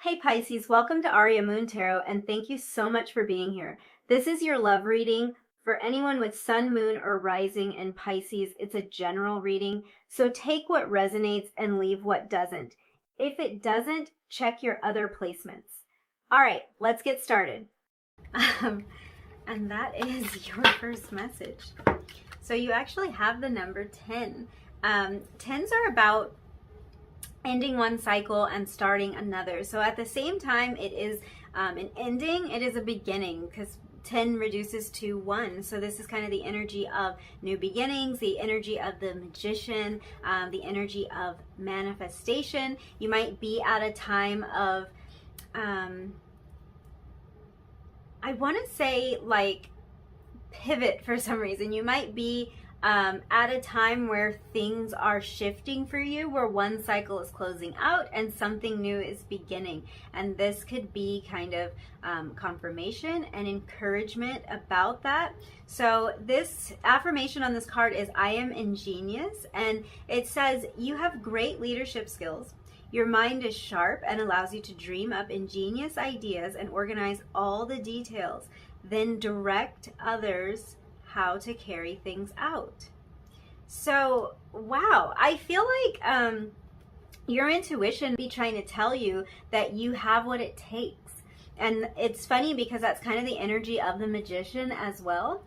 Hey Pisces, welcome to Aria Moon Tarot, and thank you so much for being here. This is your love reading for anyone with sun, moon, or rising in Pisces. It's a general reading, so take what resonates and leave what doesn't. If it doesn't, check your other placements. All right, let's get started. And that is your first message. So you actually have the number 10. 10s are about ending one cycle and starting another. So at the same time, it is an ending, it is a beginning, because 10 reduces to 1. So this is kind of the energy of new beginnings, the energy of the magician, the energy of manifestation. You might be at a time of, I want to say like pivot for some reason. You might be at a time where things are shifting for you, where one cycle is closing out and something new is beginning. And this could be kind of confirmation and encouragement about that. So this affirmation on this card is, I am ingenious. And it says, you have great leadership skills. Your mind is sharp and allows you to dream up ingenious ideas and organize all the details, then direct others how to carry things out. So, wow, I feel like your intuition be trying to tell you that you have what it takes. And it's funny because that's kind of the energy of the magician as well.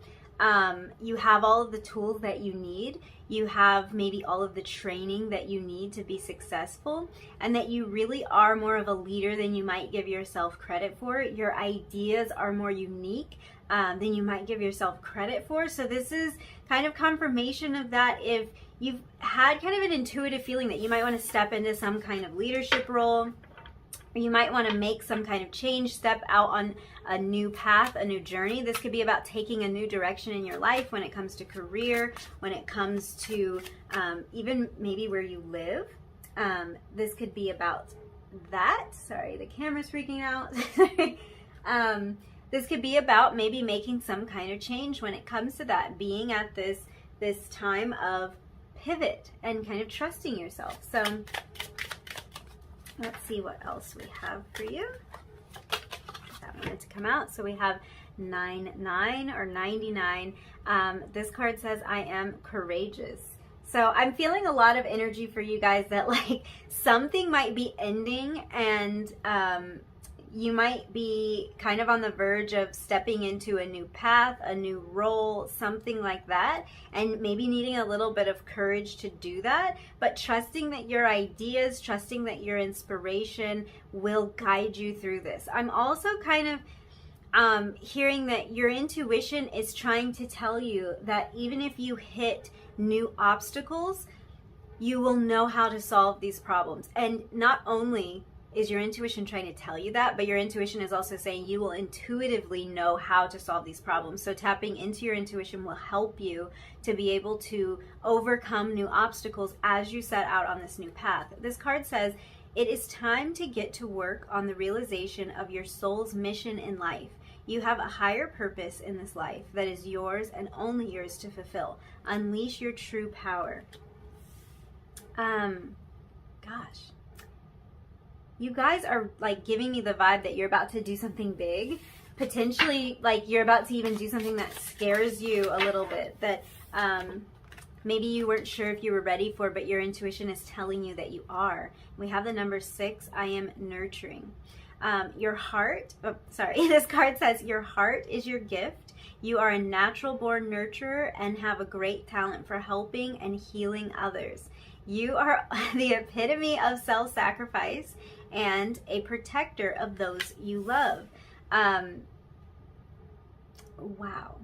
You have all of the tools that you need. You have maybe all of the training that you need to be successful, and that you really are more of a leader than you might give yourself credit for. Your ideas are more unique than you might give yourself credit for. So this is kind of confirmation of that. If you've had kind of an intuitive feeling that you might want to step into some kind of leadership role, or you might want to make some kind of change, step out on a new path, a new journey. This could be about taking a new direction in your life when it comes to career, when it comes to even maybe where you live. This could be about that. Sorry, the camera's freaking out. This could be about maybe making some kind of change when it comes to that, being at this time of pivot and kind of trusting yourself. So let's see what else we have for you. That wanted to come out. So we have 99 or 99. This card says, I am courageous. So I'm feeling a lot of energy for you guys that like something might be ending, and you might be kind of on the verge of stepping into a new path, a new role, something like that, and maybe needing a little bit of courage to do that, but trusting that your ideas, trusting that your inspiration will guide you through this. I'm also kind of hearing that your intuition is trying to tell you that even if you hit new obstacles, you will know how to solve these problems. And not only is your intuition trying to tell you that, but your intuition is also saying you will intuitively know how to solve these problems. So tapping into your intuition will help you to be able to overcome new obstacles as you set out on this new path. This card says, it is time to get to work on the realization of your soul's mission in life. You have a higher purpose in this life that is yours and only yours to fulfill. Unleash your true power. Gosh. You guys are like giving me the vibe that you're about to do something big. Potentially like you're about to even do something that scares you a little bit, that maybe you weren't sure if you were ready for, but your intuition is telling you that you are. We have the number 6, I am nurturing. Your heart, this card says your heart is your gift. You are a natural born nurturer and have a great talent for helping and healing others. You are the epitome of self-sacrifice and a protector of those you love. Wow.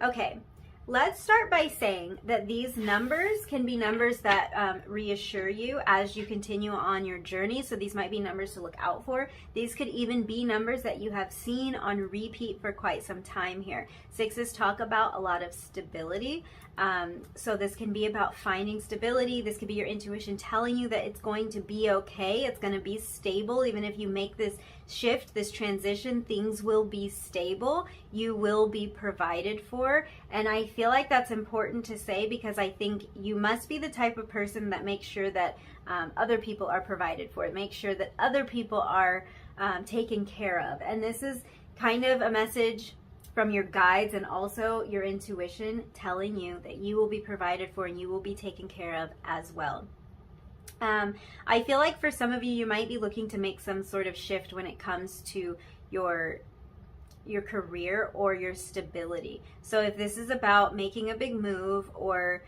Okay, let's start by saying that these numbers can be numbers that reassure you as you continue on your journey. So these might be numbers to look out for. These could even be numbers that you have seen on repeat for quite some time here. 6s talk about a lot of stability. So this can be about finding stability. This could be your intuition telling you that it's going to be okay. It's going to be stable. Even if you make this shift, this transition, things will be stable. You will be provided for. And I feel like that's important to say, because I think you must be the type of person that makes sure that other people are provided for. Make sure that other people are taken care of. And this is kind of a message from your guides and also your intuition telling you that you will be provided for and you will be taken care of as well. I feel like for some of you, you might be looking to make some sort of shift when it comes to your career or your stability. So if this is about making a big move or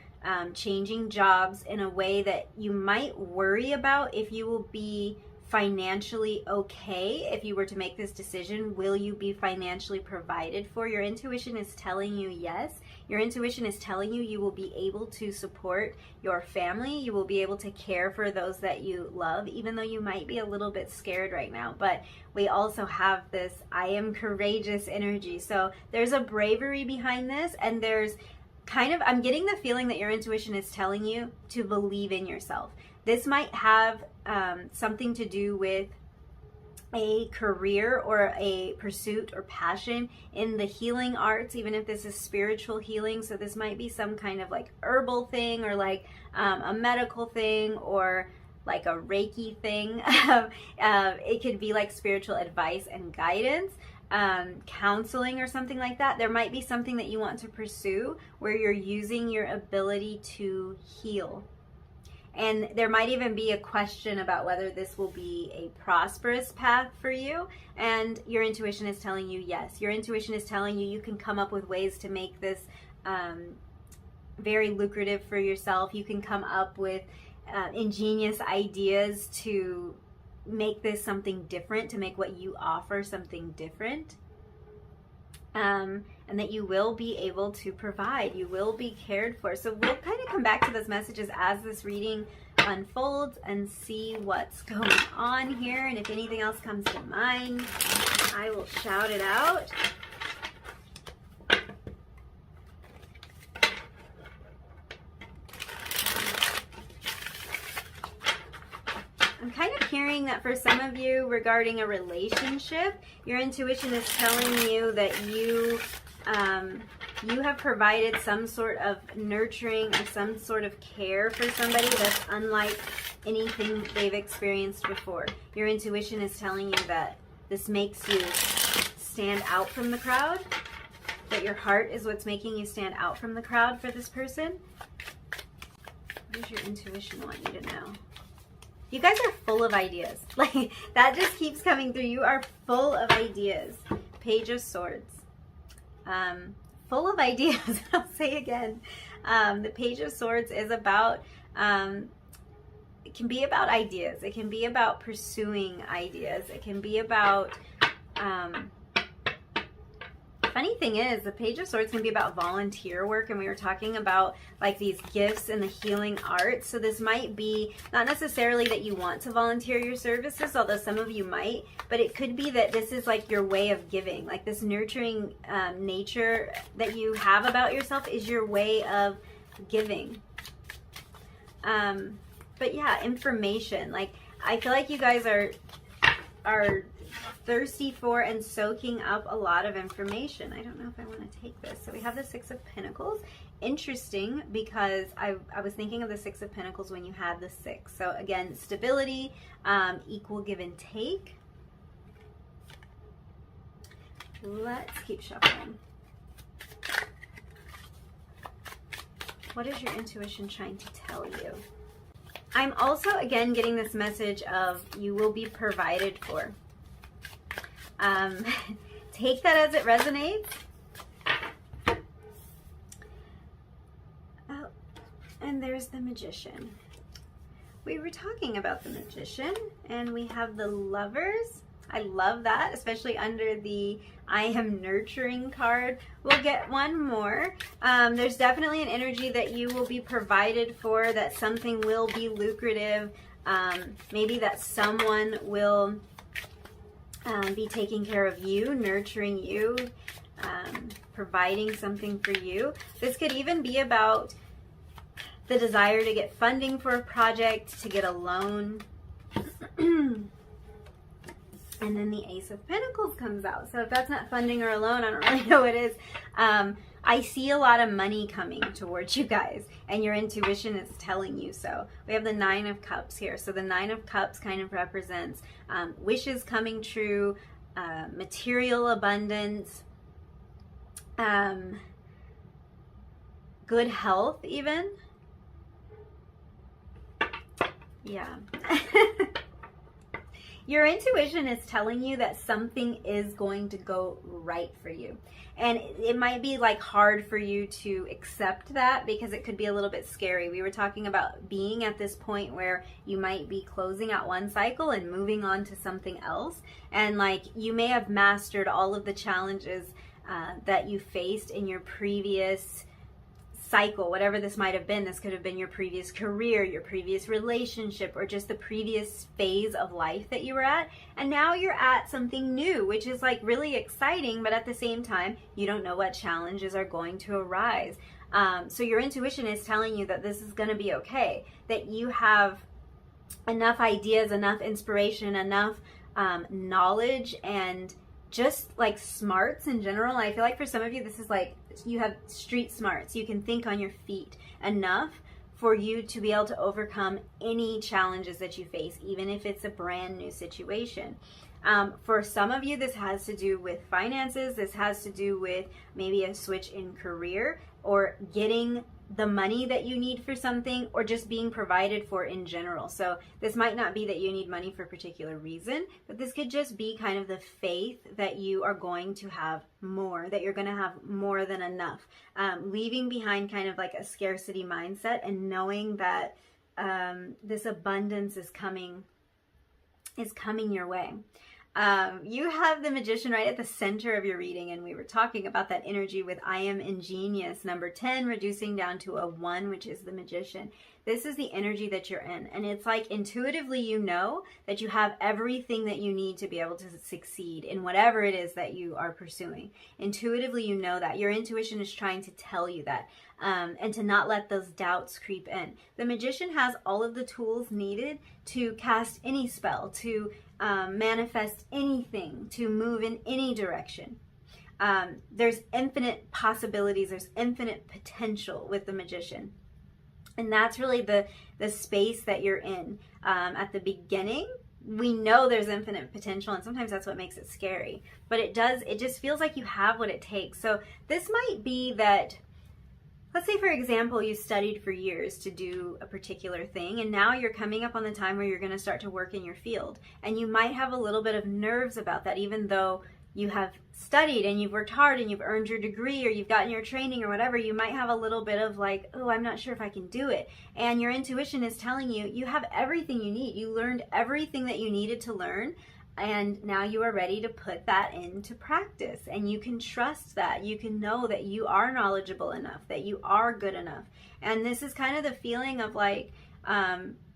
changing jobs in a way that you might worry about if you will be financially okay if you were to make this decision. Will you be financially provided for? Your intuition is telling you yes. Your intuition is telling you you will be able to support your family. You will be able to care for those that you love, even though you might be a little bit scared right now. But we also have this I am courageous energy. So there's a bravery behind this, and there's kind of, I'm getting the feeling that your intuition is telling you to believe in yourself. This might have something to do with a career or a pursuit or passion in the healing arts, even if this is spiritual healing. So this might be some kind of like herbal thing, or like a medical thing, or like a Reiki thing. It could be like spiritual advice and guidance, counseling or something like that. There might be something that you want to pursue where you're using your ability to heal. And there might even be a question about whether this will be a prosperous path for you. And your intuition is telling you yes. Your intuition is telling you you can come up with ways to make this very lucrative for yourself. You can come up with ingenious ideas to make this something different, to make what you offer something different. And that you will be able to provide, you will be cared for. So we'll kind of come back to those messages as this reading unfolds and see what's going on here. And if anything else comes to mind, I will shout it out. I'm kind of hearing that for some of you regarding a relationship, your intuition is telling you that you have provided some sort of nurturing or some sort of care for somebody that's unlike anything they've experienced before. Your intuition is telling you that this makes you stand out from the crowd, that your heart is what's making you stand out from the crowd for this person. What does your intuition want you to know? You guys are full of ideas. Like, that just keeps coming through. You are full of ideas. Page of Swords. Full of ideas. I'll say again. The Page of Swords is about, it can be about ideas. It can be about pursuing ideas. It can be about, funny thing is, the Page of Swords can be about volunteer work, and we were talking about like these gifts in the healing arts. So this might be not necessarily that you want to volunteer your services, although some of you might, but it could be that this is like your way of giving, like this nurturing nature that you have about yourself is your way of giving. But yeah, information. Like, I feel like you guys are thirsty for and soaking up a lot of information. I don't know if I want to take this. So we have the Six of Pentacles. Interesting, because I was thinking of the Six of Pentacles when you had the Six. So again, stability, equal give and take. Let's keep shuffling. What is your intuition trying to tell you? I'm also, again, getting this message of you will be provided for. Take that as it resonates. Oh, and there's the Magician. We were talking about the Magician, and we have the Lovers. I love that, especially under the I am nurturing card. We'll get one more. There's definitely an energy that you will be provided for, that something will be lucrative. Maybe that someone will be taking care of you, nurturing you. providing something for you. This could even be about the desire to get funding for a project, to get a loan. And then the Ace of Pentacles comes out. So if that's not funding or a loan, I don't really know what is. I see a lot of money coming towards you guys, and your intuition is telling you so. We have the Nine of Cups here. So the Nine of Cups kind of represents wishes coming true, material abundance, good health even. Yeah. Your intuition is telling you that something is going to go right for you. And it might be like hard for you to accept that because it could be a little bit scary. We were talking about being at this point where you might be closing out one cycle and moving on to something else. And like you may have mastered all of the challenges that you faced in your previous cycle, whatever this might have been. This could have been your previous career, your previous relationship, or just the previous phase of life that you were at. And now you're at something new, which is like really exciting, but at the same time, you don't know what challenges are going to arise. So your intuition is telling you that this is going to be okay, that you have enough ideas, enough inspiration, enough knowledge, and just like smarts in general. I feel like for some of you, this is like you have street smarts. You can think on your feet enough for you to be able to overcome any challenges that you face, even if it's a brand new situation. For some of you, this has to do with finances. This has to do with maybe a switch in career, or getting the money that you need for something, or just being provided for in general. So this might not be that you need money for a particular reason, but this could just be kind of the faith that you are going to have more, that you're going to have more than enough. Leaving behind kind of like a scarcity mindset and knowing that this abundance is coming your way. You have the Magician right at the center of your reading, and we were talking about that energy with I am ingenious, number 10, reducing down to a 1, which is the Magician. This is the energy that you're in, and it's like intuitively you know that you have everything that you need to be able to succeed in whatever it is that you are pursuing. Intuitively you know that. Your intuition is trying to tell you that, and to not let those doubts creep in. The Magician has all of the tools needed to cast any spell, to manifest anything, to move in any direction. There's infinite possibilities, there's infinite potential with the Magician. And that's really the space that you're in. At the beginning, we know there's infinite potential, and sometimes that's what makes it scary. But it just feels like you have what it takes. So this might be that, let's say, for example, you studied for years to do a particular thing, and now you're coming up on the time where you're going to start to work in your field. And you might have a little bit of nerves about that, even though you have studied and you've worked hard and you've earned your degree or you've gotten your training or whatever. You might have a little bit of like, oh, I'm not sure if I can do it. And your intuition is telling you, you have everything you need. You learned everything that you needed to learn. And now you are ready to put that into practice, and you can trust that. You can know that you are knowledgeable enough, that you are good enough. And this is kind of the feeling of like,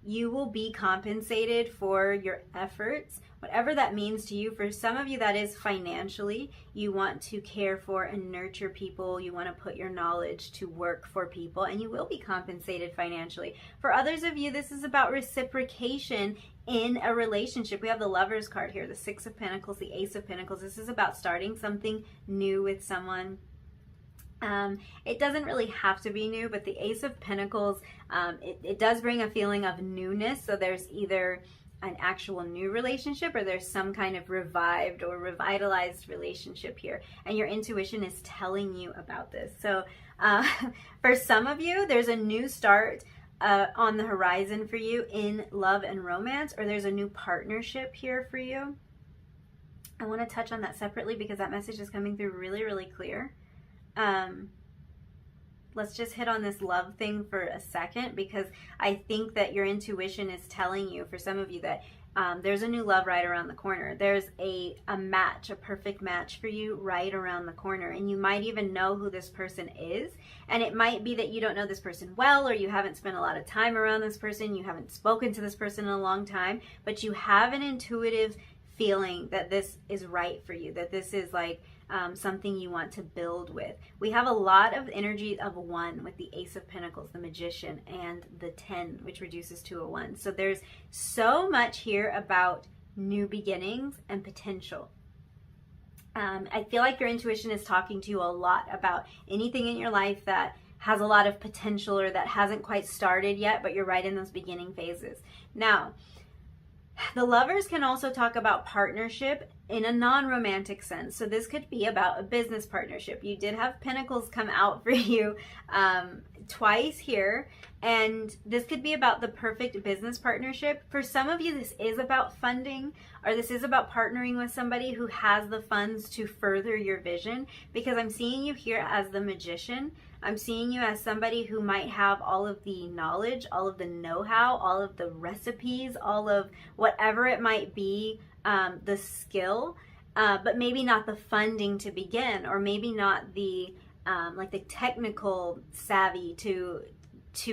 you will be compensated for your efforts, whatever that means to you. For some of you, that is financially. You want to care for and nurture people. You want to put your knowledge to work for people, and you will be compensated financially. For others of you, this is about reciprocation in a relationship. We have the Lovers card here, the Six of Pentacles, the Ace of Pentacles. This is about starting something new with someone. It doesn't really have to be new, but the Ace of Pentacles, it does bring a feeling of newness. So there's either an actual new relationship, or there's some kind of revived or revitalized relationship here, and your intuition is telling you about this. So for some of you, there's a new start on the horizon for you in love and romance, or there's a new partnership here for you. I want to touch on that separately because that message is coming through really, really clear. Let's just hit on this love thing for a second, because I think that your intuition is telling you, for some of you, that there's a new love right around the corner. There's a match, a perfect match for you right around the corner. And you might even know who this person is. And it might be that you don't know this person well, or you haven't spent a lot of time around this person. You haven't spoken to this person in a long time, but you have an intuitive feeling that this is right for you, that this is like something you want to build with. We have a lot of energy of 1 with the Ace of Pentacles, the Magician, and the 10, which reduces to a 1. So there's so much here about new beginnings and potential. I feel like your intuition is talking to you a lot about anything in your life that has a lot of potential or that hasn't quite started yet, but you're right in those beginning phases. Now, the Lovers can also talk about partnership in a non-romantic sense. So this could be about a business partnership. You did have Pentacles come out for you twice here, and this could be about the perfect business partnership. For some of you, this is about funding, or this is about partnering with somebody who has the funds to further your vision, because I'm seeing you here as the Magician. I'm seeing you as somebody who might have all of the knowledge, all of the know-how, all of the recipes, all of whatever it might be, the skill, but maybe not the funding to begin, or maybe not the like the technical savvy to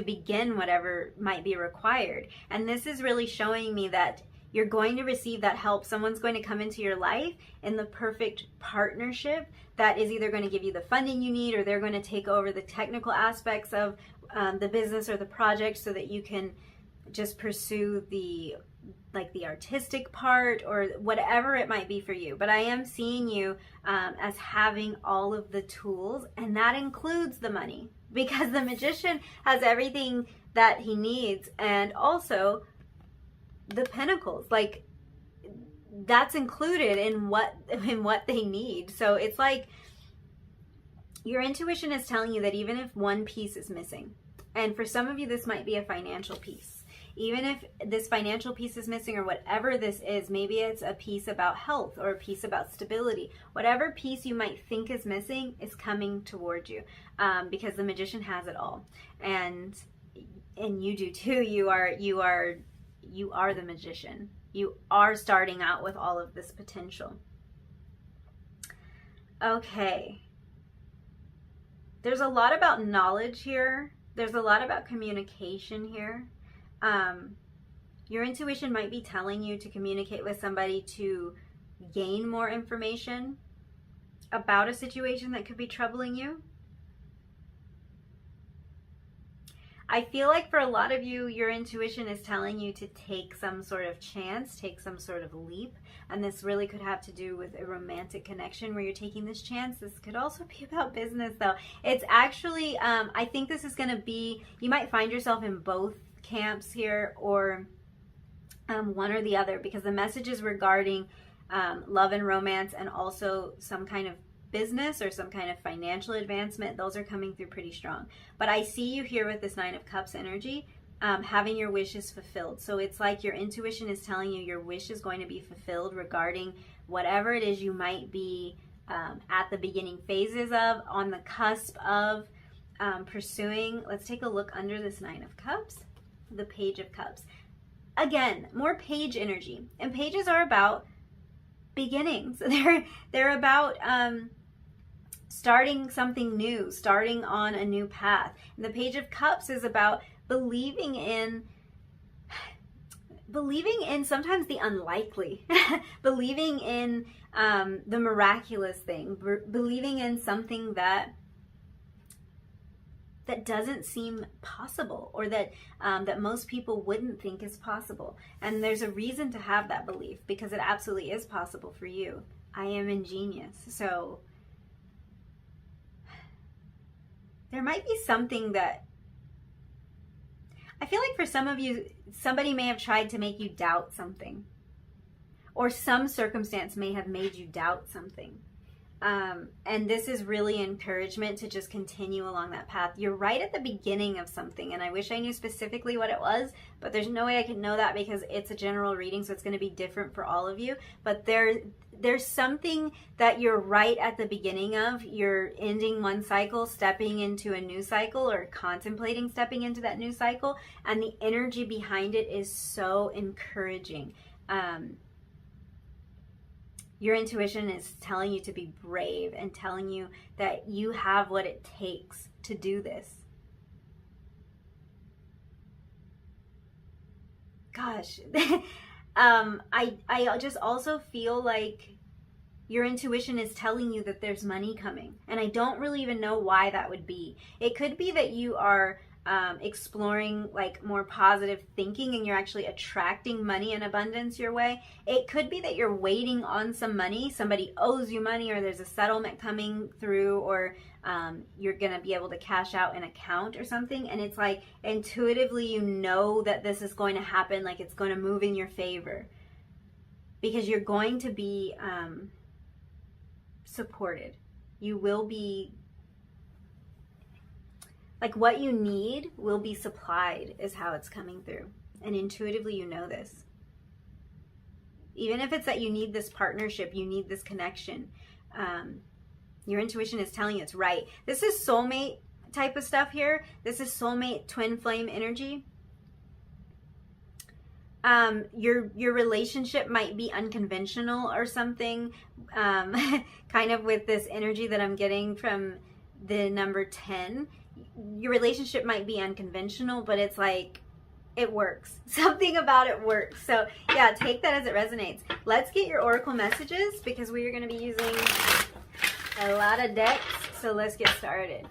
begin whatever might be required. And this is really showing me that you're going to receive that help. Someone's going to come into your life in the perfect partnership that is either going to give you the funding you need, or they're going to take over the technical aspects of the business or the project so that you can just pursue the artistic part or whatever it might be for you. But I am seeing you as having all of the tools, and that includes the money, because the Magician has everything that he needs, and also the Pentacles, like that's included in what they need. So it's like your intuition is telling you that even if one piece is missing, and for some of you this might be a financial piece, even if this financial piece is missing, or whatever this is, maybe it's a piece about health or a piece about stability, whatever piece you might think is missing is coming toward you, because the Magician has it all, and you do too. You are the Magician. You are starting out with all of this potential. Okay. There's a lot about knowledge here. There's a lot about communication here. Your intuition might be telling you to communicate with somebody to gain more information about a situation that could be troubling you. I feel like for a lot of you, your intuition is telling you to take some sort of chance, take some sort of leap. And this really could have to do with a romantic connection where you're taking this chance. This could also be about business though. It's actually, I think this is going to be, you might find yourself in both camps here, or one or the other, because the message is regarding love and romance, and also some kind of business or some kind of financial advancement. Those are coming through pretty strong. But I see you here with this 9 of Cups energy, having your wishes fulfilled. So it's like your intuition is telling you your wish is going to be fulfilled regarding whatever it is you might be at the beginning phases of, on the cusp of pursuing. Let's take a look under this 9 of Cups, the Page of Cups. Again, more page energy. And pages are about beginnings. They're about starting something new, starting on a new path. And the Page of Cups is about believing in sometimes the unlikely, believing in the miraculous thing, believing in something that doesn't seem possible, or that most people wouldn't think is possible. And there's a reason to have that belief, because it absolutely is possible for you. I am ingenious. So there might be something that, I feel like for some of you, somebody may have tried to make you doubt something, or some circumstance may have made you doubt something. And this is really encouragement to just continue along that path. You're right at the beginning of something, and I wish I knew specifically what it was, but there's no way I can know that because it's a general reading, so it's going to be different for all of you. But there's something that you're right at the beginning of. You're ending one cycle, stepping into a new cycle, or contemplating stepping into that new cycle, and the energy behind it is so encouraging. Your intuition is telling you to be brave and telling you that you have what it takes to do this. Gosh, I just also feel like your intuition is telling you that there's money coming. And I don't really even know why that would be. It could be that you are exploring like more positive thinking and you're actually attracting money and abundance your way. It could be that you're waiting on some money. Somebody owes you money, or there's a settlement coming through, or you're going to be able to cash out an account or something. And it's like intuitively you know that this is going to happen, like it's going to move in your favor. Because you're going to be supported. You will be, like, what you need will be supplied is how it's coming through. And intuitively you know this. Even if it's that you need this partnership, you need this connection, your intuition is telling you it's right. This is soulmate type of stuff here. This is soulmate twin flame energy. Your relationship might be unconventional or something, kind of with this energy that I'm getting from the number 10. Your relationship might be unconventional, but it's like, it works. Something about it works. So yeah, take that as it resonates. Let's get your oracle messages, because we are going to be using a lot of decks. So let's get started.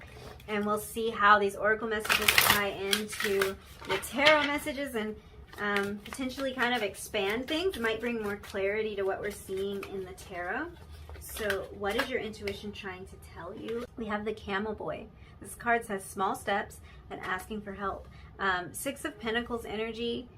And we'll see how these oracle messages tie into the tarot messages and potentially kind of expand things. It might bring more clarity to what we're seeing in the tarot. So what is your intuition trying to tell you? We have the Camel Boy. This card says small steps and asking for help. Six of Pentacles energy,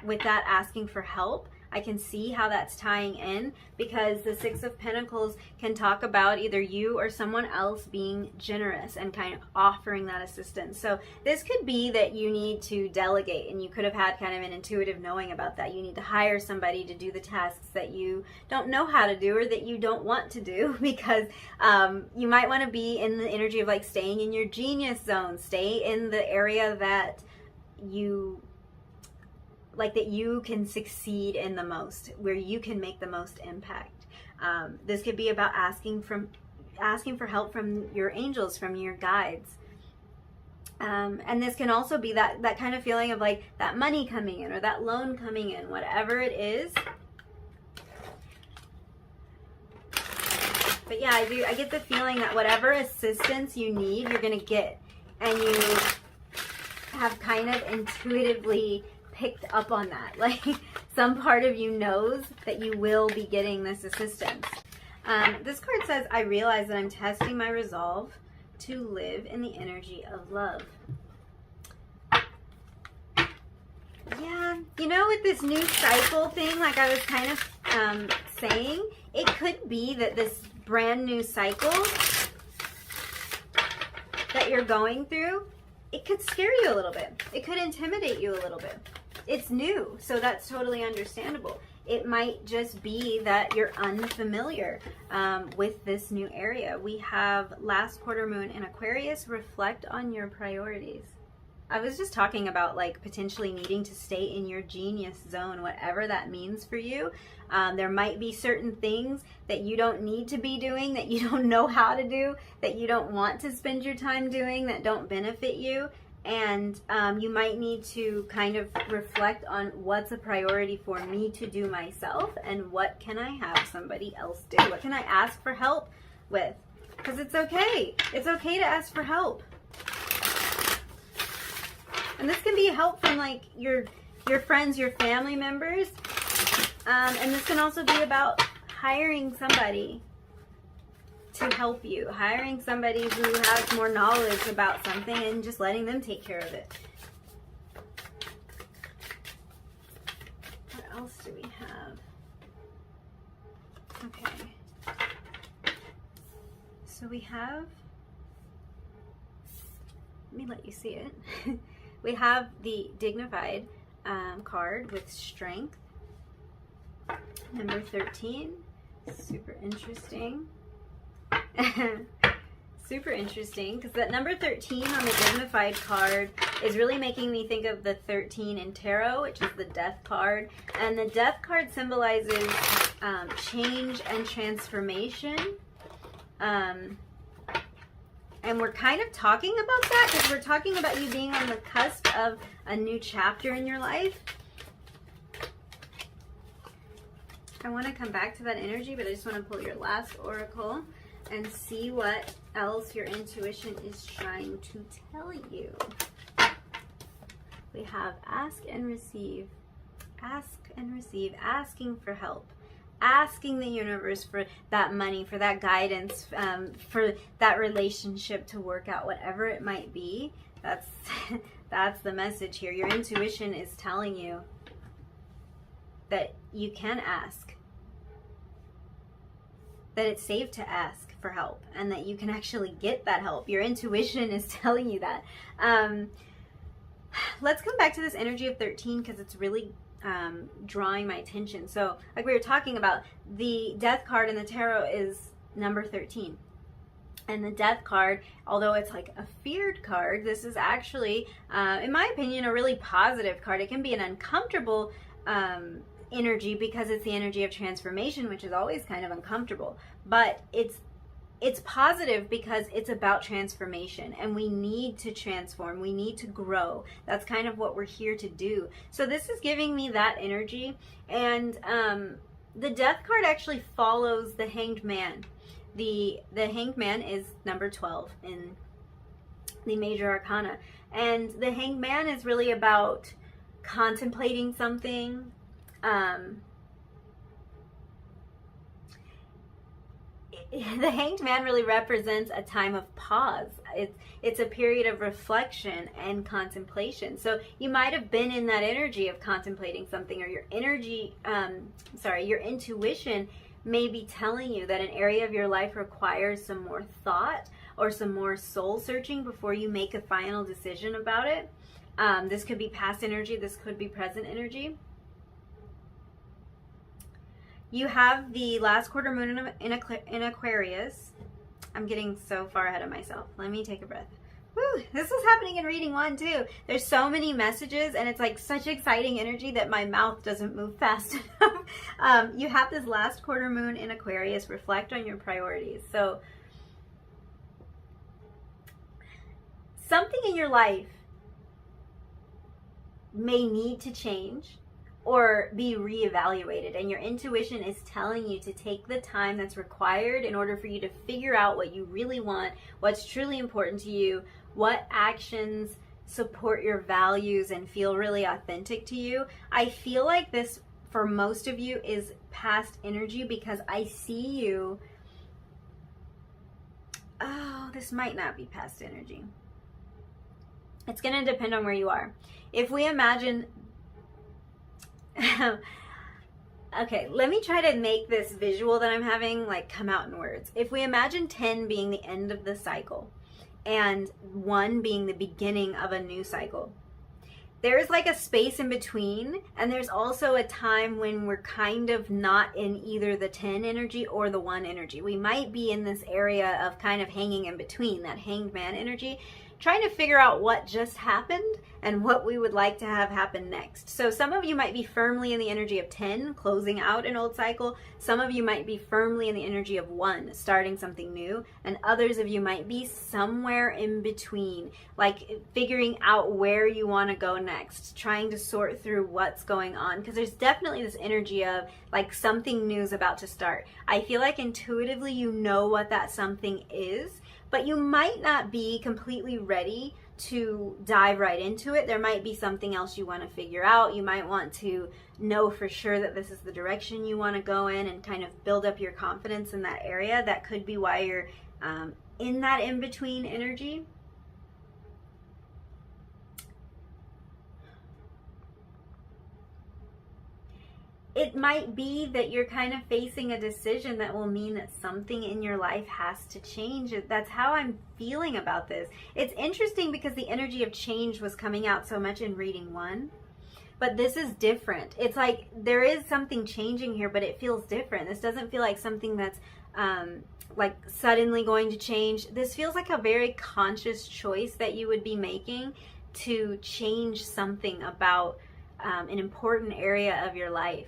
with that asking for help. I can see how that's tying in, because the Six of Pentacles can talk about either you or someone else being generous and kind of offering that assistance. So this could be that you need to delegate, and you could have had kind of an intuitive knowing about that. You need to hire somebody to do the tasks that you don't know how to do or that you don't want to do, because you might want to be in the energy of like staying in your genius zone, stay in the area that you like, that you can succeed in the most, where you can make the most impact. This could be about asking for help from your angels, from your guides. And this can also be that kind of feeling of like that money coming in or that loan coming in, whatever it is. But yeah, I get the feeling that whatever assistance you need, you're gonna get, and you have kind of intuitively picked up on that. Like, some part of you knows that you will be getting this assistance. This card says, I realize that I'm testing my resolve to live in the energy of love. Yeah, you know, with this new cycle thing, like I was kind of saying, it could be that this brand new cycle that you're going through, it could scare you a little bit. It could intimidate you a little bit. It's new, so that's totally understandable. It might just be that you're unfamiliar with this new area. We have last quarter moon in Aquarius. Reflect on your priorities. I was just talking about like potentially needing to stay in your genius zone, whatever that means for you. There might be certain things that you don't need to be doing, that you don't know how to do, that you don't want to spend your time doing, that don't benefit you. And you might need to kind of reflect on what's a priority for me to do myself, and what can I have somebody else do? What can I ask for help with? Because it's okay. It's okay to ask for help. And this can be help from like your friends, your family members. And this can also be about hiring somebody to help you, hiring somebody who has more knowledge about something and just letting them take care of it. What else do we have? Okay. So we have, let me let you see it. We have the dignified card with strength. Number 13, super interesting. Super interesting, because that number 13 on the dignified card is really making me think of the 13 in tarot, which is the death card. And the death card symbolizes change and transformation. And we're kind of talking about that because we're talking about you being on the cusp of a new chapter in your life. I want to come back to that energy, but I just want to pull your last oracle and see what else your intuition is trying to tell you. We have ask and receive. Ask and receive. Asking for help. Asking the universe for that money, for that guidance, for that relationship to work out, whatever it might be. That's the message here. Your intuition is telling you that you can ask, that it's safe to ask for help, and that you can actually get that help. Your intuition is telling you that. Let's come back to this energy of 13 because it's really drawing my attention. So like we were talking about, the death card in the tarot is number 13. And the death card, although it's like a feared card, this is actually, in my opinion, a really positive card. It can be an uncomfortable energy because it's the energy of transformation, which is always kind of uncomfortable. But it's positive because it's about transformation, and we need to transform. We need to grow. That's kind of what we're here to do. So this is giving me that energy. And the death card actually follows the Hanged Man. The Hanged Man is number 12 in the major arcana. And the Hanged Man is really about contemplating something. The Hanged Man really represents a time of pause. It's a period of reflection and contemplation. So you might have been in that energy of contemplating something, or your intuition may be telling you that an area of your life requires some more thought or some more soul searching before you make a final decision about it. This could be past energy. This could be present energy. You have the last quarter moon in Aquarius. I'm getting so far ahead of myself. Let me take a breath. Woo, this was happening in reading 1 too. There's so many messages, and it's like such exciting energy that my mouth doesn't move fast enough. You have this last quarter moon in Aquarius. Reflect on your priorities. So something in your life may need to change or be reevaluated, and your intuition is telling you to take the time that's required in order for you to figure out what you really want, what's truly important to you, what actions support your values and feel really authentic to you. I feel like this, for most of you, is past energy, because I see you. Oh, this might not be past energy. It's going to depend on where you are. If we imagine okay, let me try to make this visual that I'm having like come out in words. If we imagine 10 being the end of the cycle and 1 being the beginning of a new cycle, there's like a space in between, and there's also a time when we're kind of not in either the 10 energy or the 1 energy. We might be in this area of kind of hanging in between, that Hanged Man energy, trying to figure out what just happened and what we would like to have happen next. So some of you might be firmly in the energy of 10, closing out an old cycle. Some of you might be firmly in the energy of 1, starting something new. And others of you might be somewhere in between, like figuring out where you want to go next, trying to sort through what's going on. Because there's definitely this energy of like something new is about to start. I feel like intuitively you know what that something is, but you might not be completely ready to dive right into it. There might be something else you want to figure out. You might want to know for sure that this is the direction you want to go in and kind of build up your confidence in that area. That could be why you're in that in-between energy. It might be that you're kind of facing a decision that will mean that something in your life has to change. That's how I'm feeling about this. It's interesting because the energy of change was coming out so much in reading 1, but this is different. It's like there is something changing here, but it feels different. This doesn't feel like something that's like suddenly going to change. This feels like a very conscious choice that you would be making to change something about an important area of your life.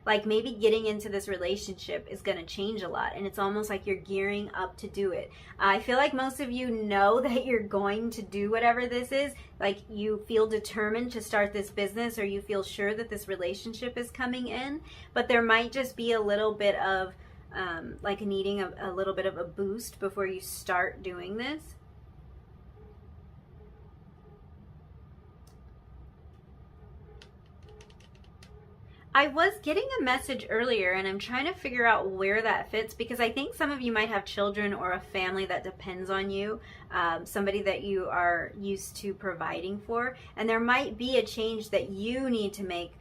like maybe getting into this relationship is going to change a lot, and it's almost like you're gearing up to do it. I feel like most of you know that you're going to do whatever this is. Like you feel determined to start this business, or you feel sure that this relationship is coming in, but there might just be a little bit of like needing a little bit of a boost before you start doing this. I was getting a message earlier, and I'm trying to figure out where that fits, because I think some of you might have children or a family that depends on you, somebody that you are used to providing for, and there might be a change that you need to make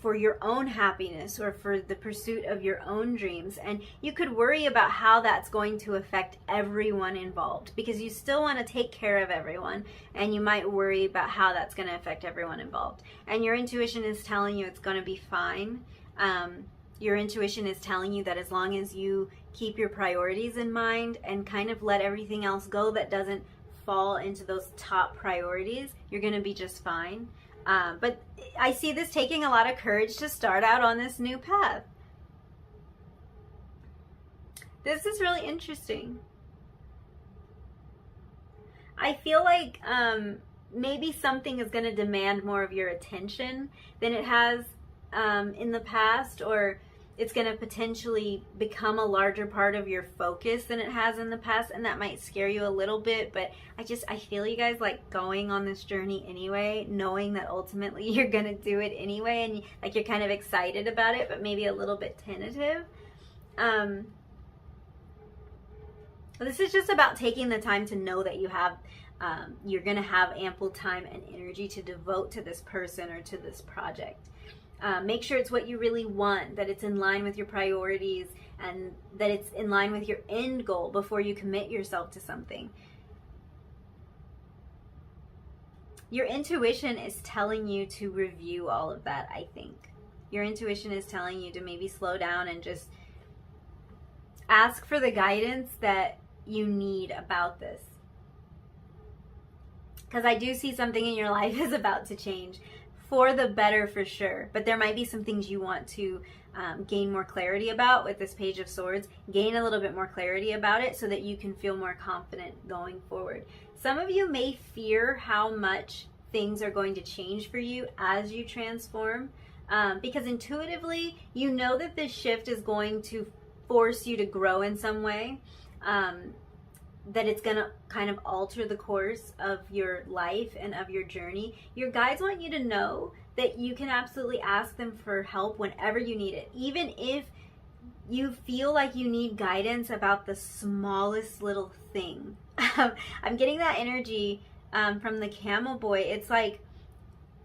for your own happiness or for the pursuit of your own dreams. And you could worry about how that's going to affect everyone involved, because you still want to take care of everyone, and you might worry about how that's going to affect everyone involved. And your intuition is telling you it's going to be fine. Your intuition is telling you that as long as you keep your priorities in mind and kind of let everything else go that doesn't fall into those top priorities, you're going to be just fine. But I see this taking a lot of courage to start out on this new path. This is really interesting. I feel like maybe something is going to demand more of your attention than it has in the past, or it's going to potentially become a larger part of your focus than it has in the past, and that might scare you a little bit. But I feel you guys like going on this journey anyway, knowing that ultimately you're going to do it anyway, and like you're kind of excited about it, but maybe a little bit tentative. This is just about taking the time to know that you have you're going to have ample time and energy to devote to this person or to this project. Make sure it's what you really want, that it's in line with your priorities, and that it's in line with your end goal before you commit yourself to something. Your intuition is telling you to review all of that, I think. Your intuition is telling you to maybe slow down and just ask for the guidance that you need about this. Because I do see something in your life is about to change. For the better, for sure, but there might be some things you want to gain more clarity about with this Page of Swords. Gain a little bit more clarity about it so that you can feel more confident going forward. Some of you may fear how much things are going to change for you as you transform, because intuitively you know that this shift is going to force you to grow in some way, that it's going to kind of alter the course of your life and of your journey. Your guides want you to know that you can absolutely ask them for help whenever you need it. Even if you feel like you need guidance about the smallest little thing. I'm getting that energy from the camel boy. It's like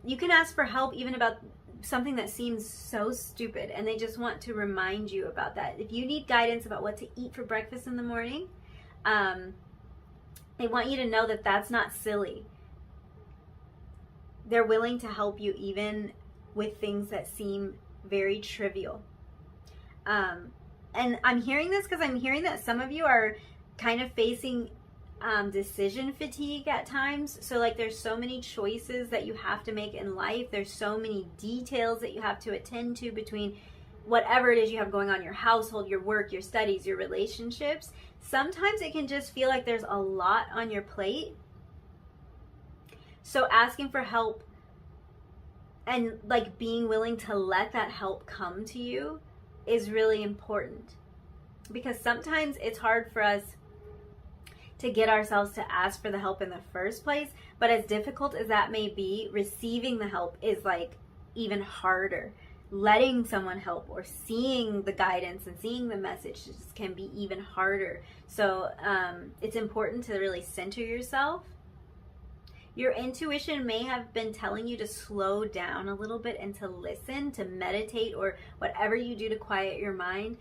you can ask for help even about something that seems so stupid, and they just want to remind you about that. If you need guidance about what to eat for breakfast in the morning, they want you to know that that's not silly. They're willing to help you even with things that seem very trivial. And I'm hearing this because I'm hearing that some of you are kind of facing decision fatigue at times. So like there's so many choices that you have to make in life. There's so many details that you have to attend to between whatever it is you have going on, your household, your work, your studies, your relationships. Sometimes it can just feel like there's a lot on your plate. So asking for help and like being willing to let that help come to you is really important, because sometimes it's hard for us to get ourselves to ask for the help in the first place. But as difficult as that may be, receiving the help is like even harder. Letting someone help or seeing the guidance and seeing the messages can be even harder. So it's important to really center yourself. Your intuition may have been telling you to slow down a little bit and to listen, to meditate, or whatever you do to quiet your mind.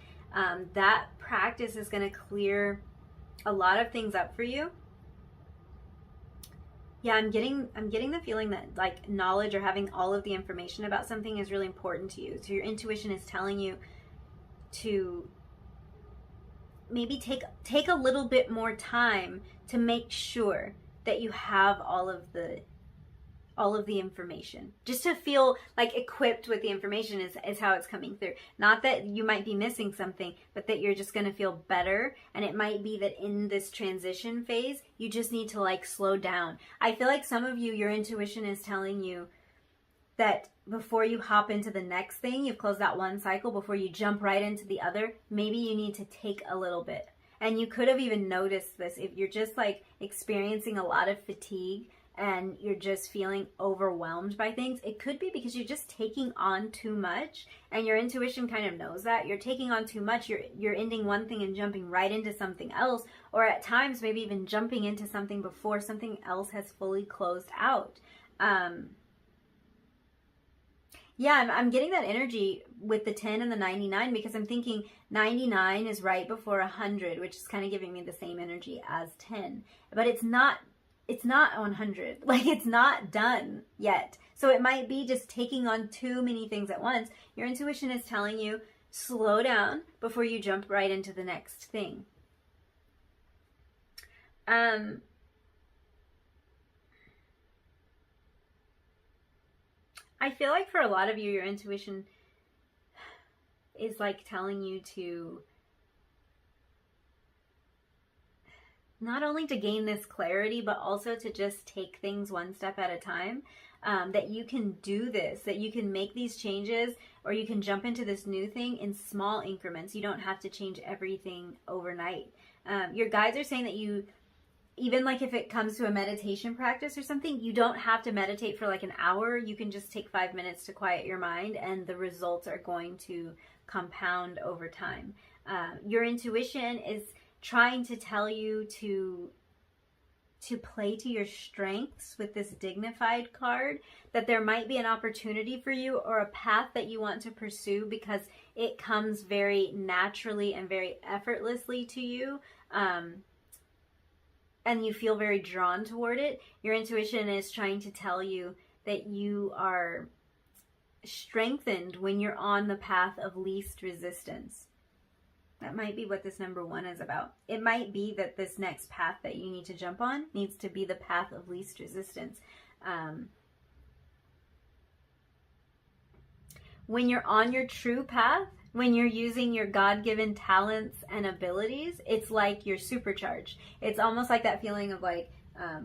That practice is going to clear a lot of things up for you. Yeah, I'm getting the feeling that like knowledge or having all of the information about something is really important to you. So your intuition is telling you to maybe take a little bit more time to make sure that you have all of the all of the information, just to feel like equipped with the information is how it's coming through. Not that you might be missing something, but that you're just going to feel better. And it might be that in this transition phase, you just need to like slow down. I feel like some of you, your intuition is telling you that before you hop into the next thing, you've closed that one cycle, before you jump right into the other, maybe you need to take a little bit. And you could have even noticed this if you're just like experiencing a lot of fatigue and you're just feeling overwhelmed by things. It could be because you're just taking on too much, and your intuition kind of knows that. You're taking on too much. You're ending one thing and jumping right into something else, or at times maybe even jumping into something before something else has fully closed out. Yeah, I'm getting that energy with the 10 and the 99, because I'm thinking 99 is right before 100, which is kind of giving me the same energy as 10. But it's not 100. Like, it's not done yet. So it might be just taking on too many things at once. Your intuition is telling you, slow down before you jump right into the next thing. I feel like for a lot of you, your intuition is like telling you to not only to gain this clarity, but also to just take things one step at a time. That you can do this, that you can make these changes, or you can jump into this new thing in small increments. You don't have to change everything overnight. Your guides are saying that you, even like if it comes to a meditation practice or something, you don't have to meditate for like an hour. You can just take 5 minutes to quiet your mind, and the results are going to compound over time. Your intuition is trying to tell you to play to your strengths with this dignified card, that there might be an opportunity for you or a path that you want to pursue because it comes very naturally and very effortlessly to you. And you feel very drawn toward it. Your intuition is trying to tell you that you are strengthened when you're on the path of least resistance. That might be what this number 1 is about. It might be that this next path that you need to jump on needs to be the path of least resistance. When you're on your true path, when you're using your God-given talents and abilities, it's like you're supercharged. It's almost like that feeling of like,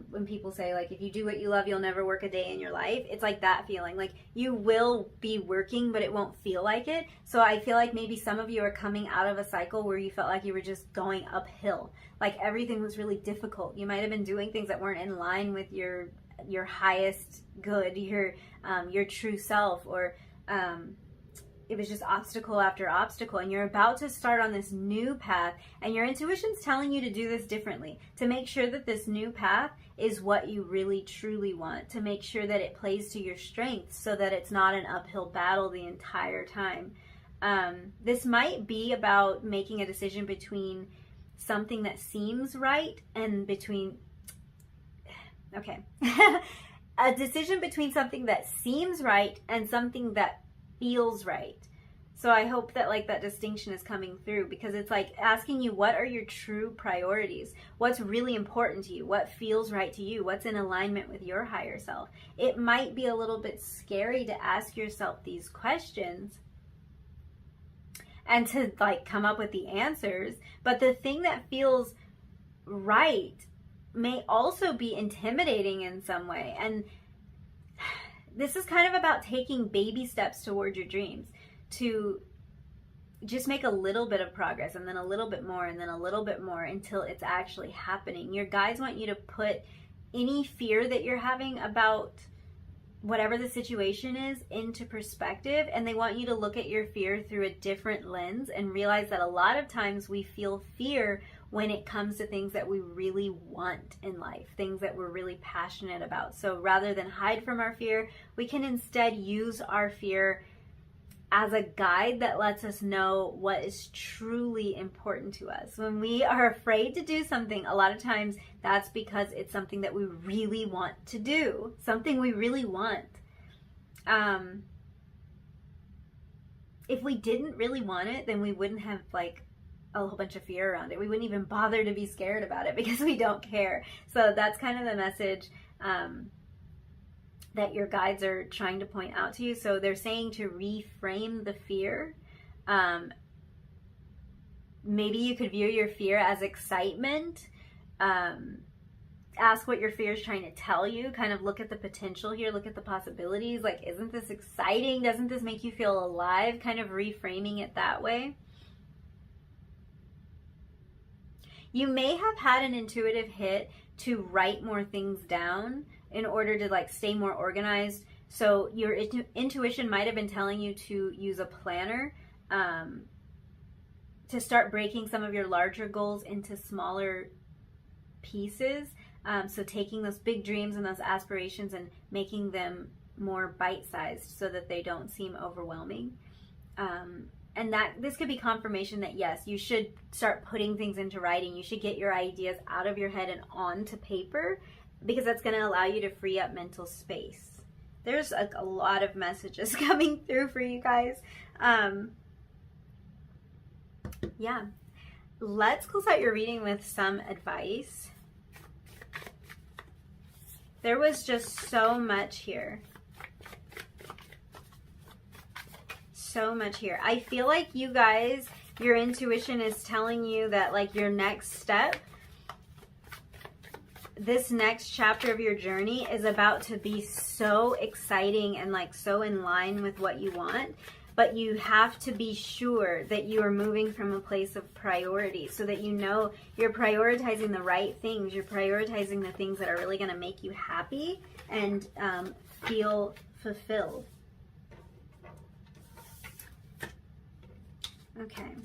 when people say like, if you do what you love, you'll never work a day in your life. It's like that feeling. Like, you will be working, but it won't feel like it. So I feel like maybe some of you are coming out of a cycle where you felt like you were just going uphill. Like everything was really difficult. You might have been doing things that weren't in line with your highest good, your true self, or it was just obstacle after obstacle, and you're about to start on this new path, and your intuition's telling you to do this differently, to make sure that this new path is what you really truly want, to make sure that it plays to your strengths so that it's not an uphill battle the entire time. This might be about making a decision between something that seems right and a decision between something that seems right and something that feels right. So I hope that like that distinction is coming through, because it's like asking you, what are your true priorities? What's really important to you? What feels right to you? What's in alignment with your higher self? It might be a little bit scary to ask yourself these questions and to like come up with the answers, but the thing that feels right may also be intimidating in some way. And this is kind of about taking baby steps toward your dreams, to just make a little bit of progress, and then a little bit more, and then a little bit more, until it's actually happening. Your guides want you to put any fear that you're having about whatever the situation is into perspective, and they want you to look at your fear through a different lens and realize that a lot of times we feel fear when it comes to things that we really want in life, things that we're really passionate about. So rather than hide from our fear, we can instead use our fear as a guide that lets us know what is truly important to us. When we are afraid to do something, a lot of times that's because it's something that we really want to do, something we really want. If we didn't really want it, then we wouldn't have like a whole bunch of fear around it. We wouldn't even bother to be scared about it because we don't care. So that's kind of the message that your guides are trying to point out to you. So they're saying to reframe the fear. Maybe you could view your fear as excitement. Ask what your fear is trying to tell you. Kind of look at the potential here. Look at the possibilities. Like, isn't this exciting? Doesn't this make you feel alive? Kind of reframing it that way. You may have had an intuitive hit to write more things down in order to like stay more organized. So your intuition might have been telling you to use a planner to start breaking some of your larger goals into smaller pieces. So taking those big dreams and those aspirations and making them more bite-sized so that they don't seem overwhelming. And that this could be confirmation that yes, you should start putting things into writing. You should get your ideas out of your head and onto paper, because that's going to allow you to free up mental space. There's a lot of messages coming through for you guys. Yeah. Let's close out your reading with some advice. There was just so much here. So much here. I feel like you guys, your intuition is telling you that like your next step, this next chapter of your journey is about to be so exciting and like so in line with what you want. But you have to be sure that you are moving from a place of priority, so that you know you're prioritizing the right things. You're prioritizing the things that are really going to make you happy and feel fulfilled. Okay.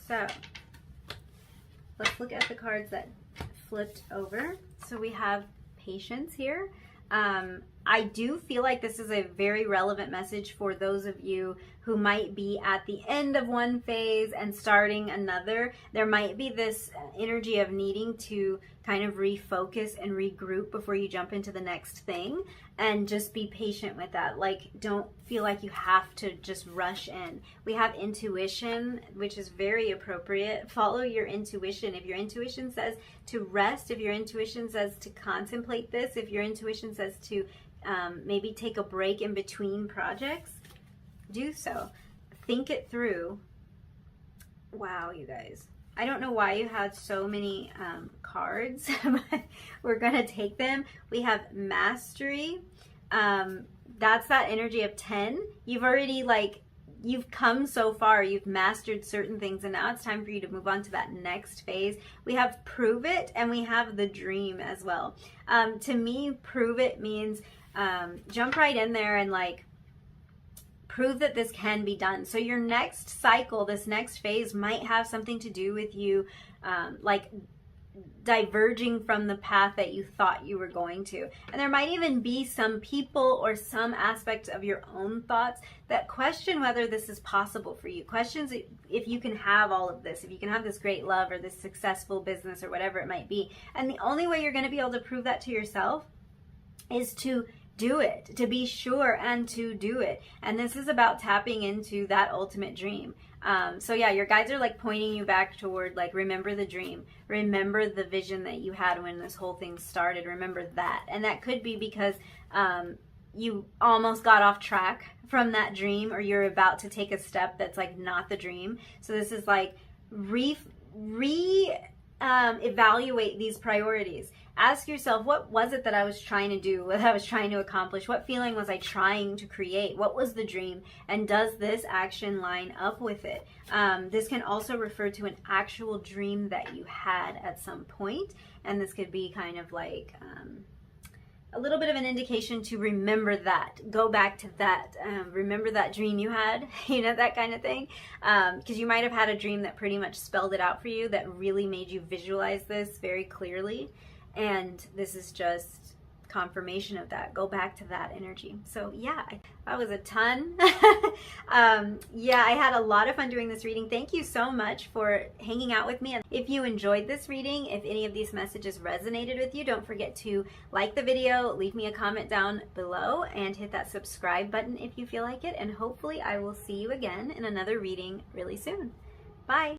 So let's look at the cards that flipped over. So we have patience here. I do feel like this is a very relevant message for those of you who might be at the end of one phase and starting another. There might be this energy of needing to kind of refocus and regroup before you jump into the next thing, and just be patient with that. Like, don't feel like you have to just rush in. We have intuition, which is very appropriate. Follow your intuition. If your intuition says to rest, if your intuition says to contemplate this, if your intuition says to maybe take a break in between projects, do so. Think it through. Wow, you guys. I don't know why you had so many cards, but we're going to take them. We have mastery. That's that energy of 10. You've already you've come so far. You've mastered certain things, and now it's time for you to move on to that next phase. We have prove it, and we have the dream as well. To me, prove it means jump right in there and prove that this can be done. So your next cycle, this next phase might have something to do with you diverging from the path that you thought you were going to. And there might even be some people or some aspects of your own thoughts that question whether this is possible for you. Questions if you can have all of this, if you can have this great love or this successful business or whatever it might be. And the only way you're going to be able to prove that to yourself is to do it, to be sure and to do it. And this is about tapping into that ultimate dream. So yeah, your guides are pointing you back toward remember the dream, remember the vision that you had when this whole thing started, remember that. And that could be because you almost got off track from that dream, or you're about to take a step that's not the dream. So this is evaluate these priorities. Ask yourself, what was it that I was trying to do, what I was trying to accomplish? What feeling was I trying to create? What was the dream? And does this action line up with it? This can also refer to an actual dream that you had at some point. And this could be kind of a little bit of an indication to remember that. Go back to that. Remember that dream you had, that kind of thing. Because you might have had a dream that pretty much spelled it out for you, that really made you visualize this very clearly. And this is just confirmation of that. Go back to that energy. So yeah, that was a ton. Yeah, I had a lot of fun doing this reading. Thank you so much for hanging out with me. And if you enjoyed this reading, if any of these messages resonated with you, don't forget to like the video, leave me a comment down below, and hit that subscribe button if you feel like it. And hopefully I will see you again in another reading really soon. Bye.